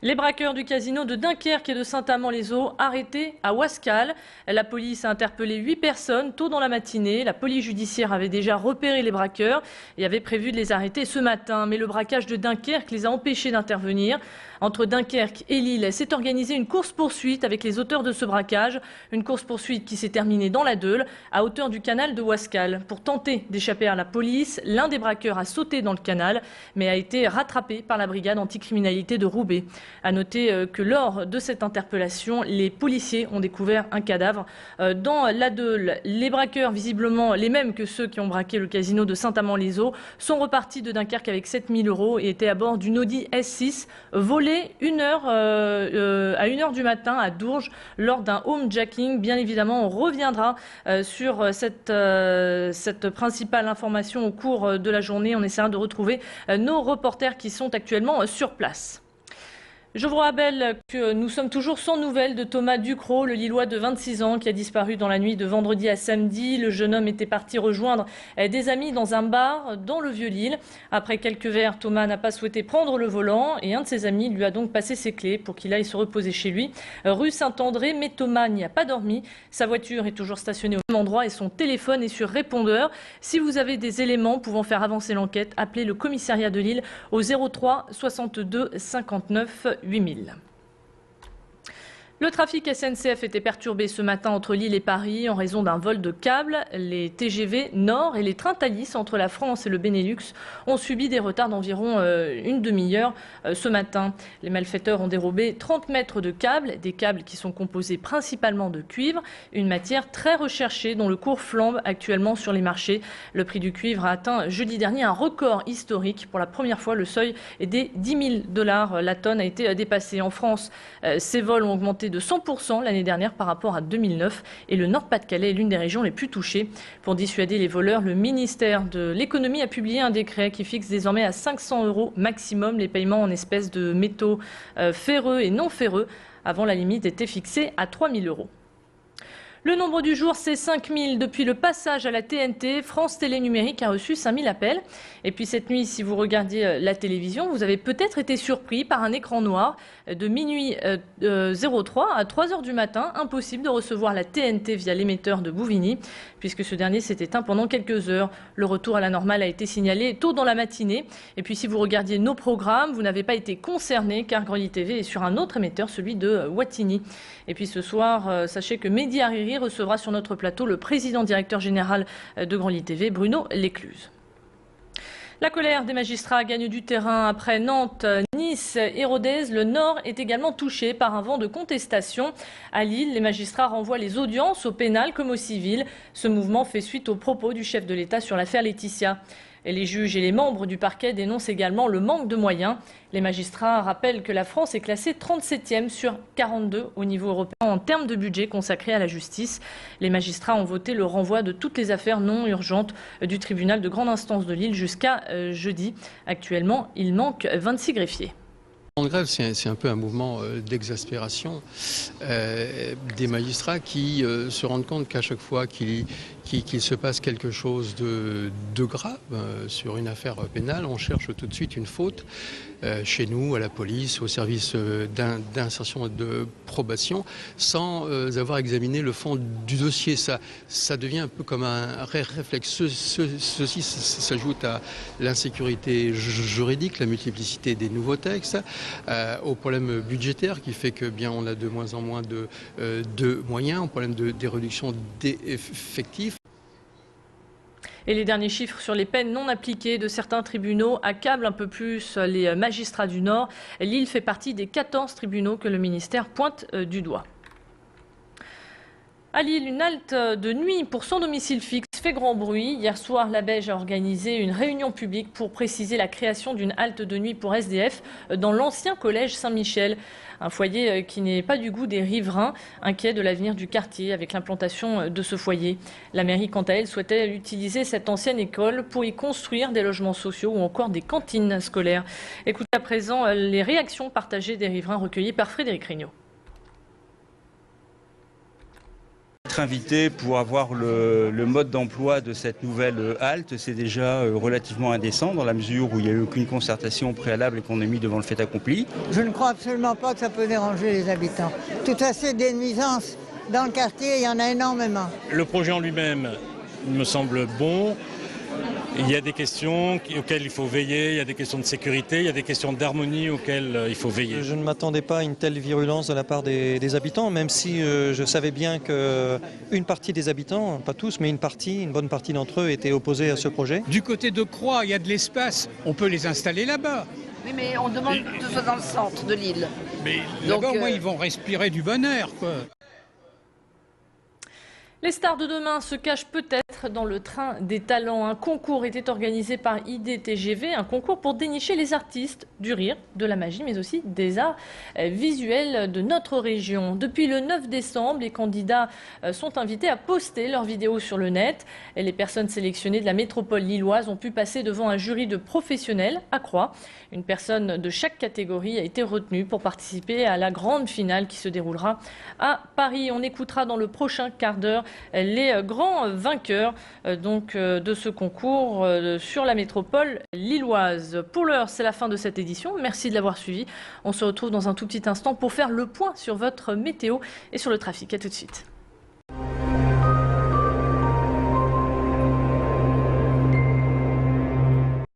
Les braqueurs du casino de Dunkerque et de Saint-Amand-les-Eaux arrêtés à Ouascal. La police a interpellé 8 personnes tôt dans la matinée. La police judiciaire avait déjà repéré les braqueurs et avait prévu de les arrêter ce matin. Mais le braquage de Dunkerque les a empêchés d'intervenir. Entre Dunkerque et Lille, s'est organisée une course-poursuite avec les auteurs de ce braquage. Une course-poursuite qui s'est terminée dans la Deule, à hauteur du canal de Ouascal. Pour tenter d'échapper à la police, l'un des braqueurs a sauté dans le canal, mais a été rattrapé par la brigade anticriminalité de Roubaix. À noter que lors de cette interpellation, les policiers ont découvert un cadavre dans la Deule. Les braqueurs, visiblement les mêmes que ceux qui ont braqué le casino de Saint-Amand-les-Eaux, sont repartis de Dunkerque avec 7 000 € et étaient à bord d'une Audi S6 volée à 1h du matin à Dourges lors d'un homejacking. Bien évidemment, on reviendra sur cette principale information au cours de la journée. On essaiera de retrouver nos reporters qui sont actuellement sur place. Je vous rappelle que nous sommes toujours sans nouvelles de Thomas Ducrot, le Lillois de 26 ans qui a disparu dans la nuit de vendredi à samedi. Le jeune homme était parti rejoindre des amis dans un bar dans le Vieux-Lille. Après quelques verres, Thomas n'a pas souhaité prendre le volant et un de ses amis lui a donc passé ses clés pour qu'il aille se reposer chez lui, rue Saint-André. Mais Thomas n'y a pas dormi. Sa voiture est toujours stationnée au même endroit et son téléphone est sur répondeur. Si vous avez des éléments pouvant faire avancer l'enquête, appelez le commissariat de Lille au 03 62 59 8000. Le trafic SNCF était perturbé ce matin entre Lille et Paris en raison d'un vol de câbles. Les TGV Nord et les trains Thalys entre la France et le Benelux ont subi des retards d'environ une demi-heure ce matin. Les malfaiteurs ont dérobé 30 mètres de câbles, des câbles qui sont composés principalement de cuivre, une matière très recherchée dont le cours flambe actuellement sur les marchés. Le prix du cuivre a atteint jeudi dernier un record historique. Pour la première fois, le seuil des 10 000 $ la tonne a été dépassé. En France, ces vols ont augmenté de 100% l'année dernière par rapport à 2009 et le Nord-Pas-de-Calais est l'une des régions les plus touchées. Pour dissuader les voleurs, le ministère de l'économie a publié un décret qui fixe désormais à 500 € maximum les paiements en espèces de métaux ferreux et non ferreux. Avant, la limite était fixée à 3 000 €. Le nombre du jour, c'est 5 000. Depuis le passage à la TNT, France Télé Numérique a reçu 5 000 appels. Et puis cette nuit, si vous regardiez la télévision, vous avez peut-être été surpris par un écran noir de minuit 03 à 3 h du matin. Impossible de recevoir la TNT via l'émetteur de Bouvigny, puisque ce dernier s'est éteint pendant quelques heures. Le retour à la normale a été signalé tôt dans la matinée. Et puis si vous regardiez nos programmes, vous n'avez pas été concerné, car Grandly TV est sur un autre émetteur, celui de Wattignies. Et puis ce soir, sachez que Mehdi Hariri recevra sur notre plateau le président directeur général de Grandly TV, Bruno Lecluse. La colère des magistrats gagne du terrain après Nantes, Nice et Rodez. Le Nord est également touché par un vent de contestation. À Lille, les magistrats renvoient les audiences au pénal comme au civil. Ce mouvement fait suite aux propos du chef de l'État sur l'affaire Laetitia. Et les juges et les membres du parquet dénoncent également le manque de moyens. Les magistrats rappellent que la France est classée 37e sur 42 au niveau européen en termes de budget consacré à la justice. Les magistrats ont voté le renvoi de toutes les affaires non urgentes du tribunal de grande instance de Lille jusqu'à jeudi. Actuellement, il manque 26 greffiers. En grève, c'est un peu un mouvement d'exaspération des magistrats qui se rendent compte qu'à chaque fois qu'il se passe quelque chose de grave sur une affaire pénale, on cherche tout de suite une faute chez nous, à la police, au service d'insertion et de probation, sans avoir examiné le fond du dossier. Ça devient un peu comme un réflexe. Ceci s'ajoute à l'insécurité juridique, la multiplicité des nouveaux textes, au problème budgétaire qui fait que bien on a de moins en moins de moyens, au problème des réductions d'effectifs. Et les derniers chiffres sur les peines non appliquées de certains tribunaux accablent un peu plus les magistrats du Nord. Lille fait partie des 14 tribunaux que le ministère pointe du doigt. À Lille, une halte de nuit pour son domicile fixe fait grand bruit. Hier soir, la Beige a organisé une réunion publique pour préciser la création d'une halte de nuit pour SDF dans l'ancien collège Saint-Michel. Un foyer qui n'est pas du goût des riverains, inquiets de l'avenir du quartier avec l'implantation de ce foyer. La mairie, quant à elle, souhaitait utiliser cette ancienne école pour y construire des logements sociaux ou encore des cantines scolaires. Écoutez à présent les réactions partagées des riverains recueillies par Frédéric Regnault. être invité pour avoir le mode d'emploi de cette nouvelle halte, c'est déjà relativement indécent dans la mesure où il n'y a eu aucune concertation préalable et qu'on est mis devant le fait accompli. Je ne crois absolument pas que ça peut déranger les habitants. Tout à fait des nuisances dans le quartier, il y en a énormément. Le projet en lui-même me semble bon. Il y a des questions auxquelles il faut veiller, il y a des questions de sécurité, il y a des questions d'harmonie auxquelles il faut veiller. Je ne m'attendais pas à une telle virulence de la part des habitants, même si je savais bien qu'une partie des habitants, pas tous, mais une bonne partie d'entre eux étaient opposés à ce projet. Du côté de Croix, il y a de l'espace, on peut les installer là-bas. Oui, mais on demande que ce soit dans le centre de l'île. Mais là-bas, au moins, ils vont respirer du bon air, quoi. Les stars de demain se cachent peut-être dans le train des talents. Un concours était organisé par IDTGV, un concours pour dénicher les artistes du rire, de la magie, mais aussi des arts visuels de notre région. Depuis le 9 décembre, les candidats sont invités à poster leurs vidéos sur le net. Et les personnes sélectionnées de la métropole lilloise ont pu passer devant un jury de professionnels à Croix. Une personne de chaque catégorie a été retenue pour participer à la grande finale qui se déroulera à Paris. On écoutera dans le prochain quart d'heure les grands vainqueurs de ce concours sur la métropole lilloise. Pour l'heure, c'est la fin de cette édition. Merci de l'avoir suivi. On se retrouve dans un tout petit instant pour faire le point sur votre météo et sur le trafic. À tout de suite.